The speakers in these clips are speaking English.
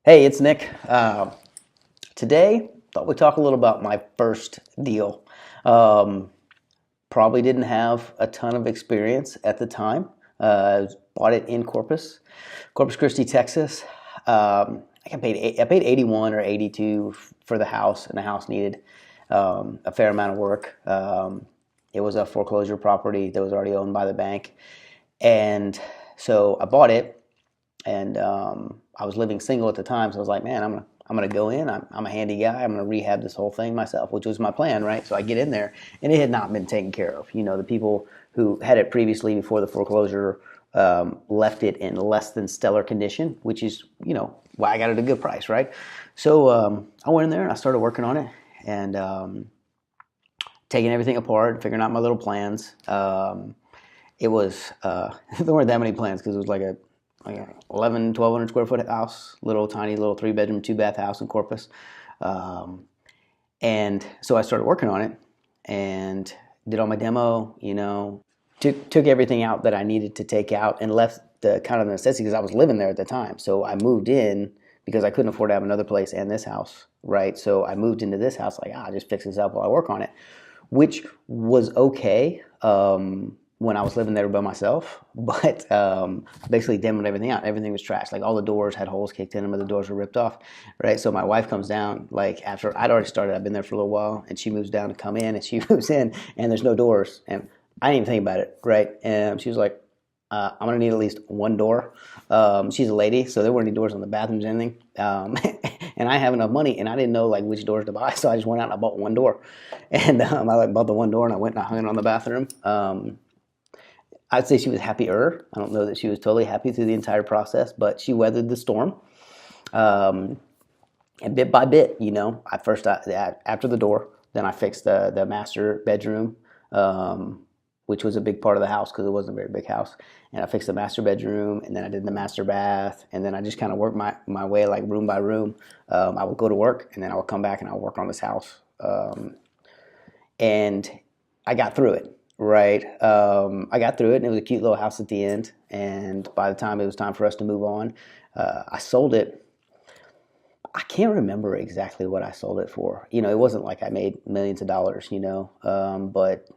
Hey, it's Nick. Today, thought we'd talk a little about my first deal. Um, Probably didn't have a ton of experience at the time. Bought it in Corpus Christi, Texas. I paid 81 or 82 for the house, and the house needed a fair amount of work. It was a foreclosure property that was already owned by the bank, and so I bought it. And I was living single at the time, so I was like, man, I'm gonna go in. I'm a handy guy. I'm gonna rehab this whole thing myself, which was my plan, right? So I get in there, and it had not been taken care of. You know, the people who had it previously before the foreclosure left it in less than stellar condition, which is, why I got it at a good price, right? So I went in there and I started working on it and taking everything apart, figuring out my little plans. It was there weren't that many plans because it was like a 1,200 square foot house, little tiny little 3-bedroom, 2-bath house in Corpus. And so I started working on it and did all my demo, took everything out that I needed to take out and left the kind of necessity because I was living there at the time. So I moved in because I couldn't afford to have another place and this house, right? So I moved into this house like, I'll just fix this up while I work on it, which was okay. When I was living there by myself, but basically demoed everything out. Everything was trashed. Like all the doors had holes kicked in them, and the doors were ripped off, right? So my wife comes down, like after I'd already started, I've been there for a little while, and she moves down to come in, and she moves in, and there's no doors, and I didn't even think about it, right? And she was like, I'm gonna need at least one door. She's a lady, so there weren't any doors on the bathrooms or anything. And I have enough money, and I didn't know like which doors to buy, so I just went out and I bought one door, and I bought the one door, and I went and I hung it on the bathroom. I'd say she was happier. I don't know that she was totally happy through the entire process, but she weathered the storm. And bit by bit, after the door, then I fixed the master bedroom, which was a big part of the house because it wasn't a very big house. And I fixed the master bedroom, and then I did the master bath, and then I just kind of worked my way like room by room. I would go to work, and then I would come back and I would work on this house. And I got through it. Right. I got through it, and it was a cute little house at the end. And by the time it was time for us to move on, I sold it. I can't remember exactly what I sold it for. It wasn't like I made millions of dollars, but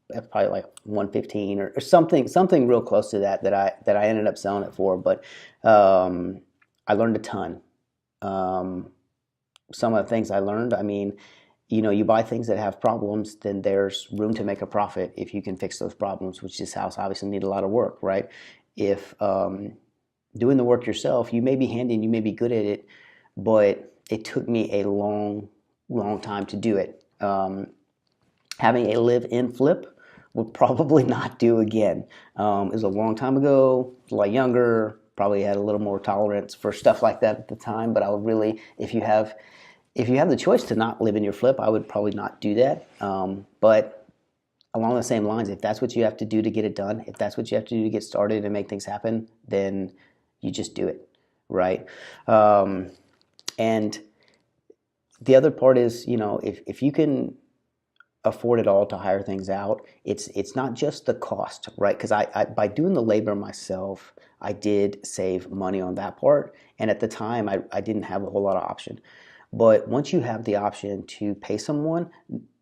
that's probably like 115 or something real close to that I ended up selling it for. But I learned a ton. Some of the things I learned, you buy things that have problems, then there's room to make a profit if you can fix those problems, which this house obviously needed a lot of work, right? If doing the work yourself, you may be handy and you may be good at it, but it took me a long, long time to do it. Having a live-in flip would probably not do again. It was a long time ago, I was a lot younger, probably had a little more tolerance for stuff like that at the time, but I would really, if you have the choice to not live in your flip, I would probably not do that. But along the same lines, if that's what you have to do to get it done, if that's what you have to do to get started and make things happen, then you just do it, right? And the other part is, if you can afford it all to hire things out, it's not just the cost, right? Because I by doing the labor myself, I did save money on that part. And at the time, I didn't have a whole lot of option. But once you have the option to pay someone,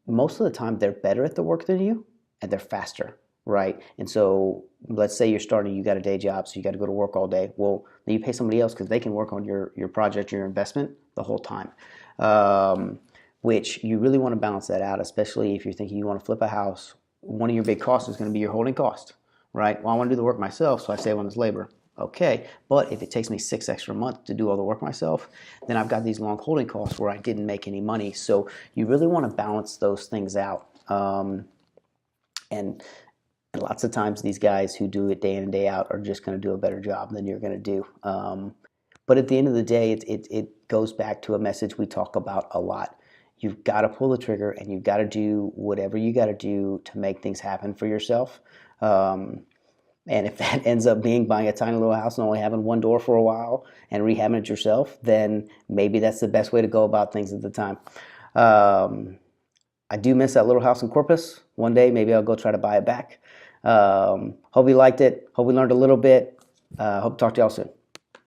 most of the time they're better at the work than you and they're faster, right? And so let's say you're starting, you got a day job, so you got to go to work all day. Well, then you pay somebody else because they can work on your project, your investment the whole time, which you really want to balance that out, especially if you're thinking you want to flip a house. One of your big costs is going to be your holding cost, right? Well, I want to do the work myself, so I save on this labor. Okay, but if it takes me 6 extra months to do all the work myself, then I've got these long holding costs where I didn't make any money. So you really want to balance those things out. And lots of times these guys who do it day in and day out are just going to do a better job than you're going to do. But at the end of the day, it goes back to a message we talk about a lot. You've got to pull the trigger and you've got to do whatever you got to do to make things happen for yourself. And if that ends up being buying a tiny little house and only having one door for a while and rehabbing it yourself, then maybe that's the best way to go about things at the time. I do miss that little house in Corpus. One day, maybe I'll go try to buy it back. Hope you liked it. Hope we learned a little bit. Hope to talk to y'all soon.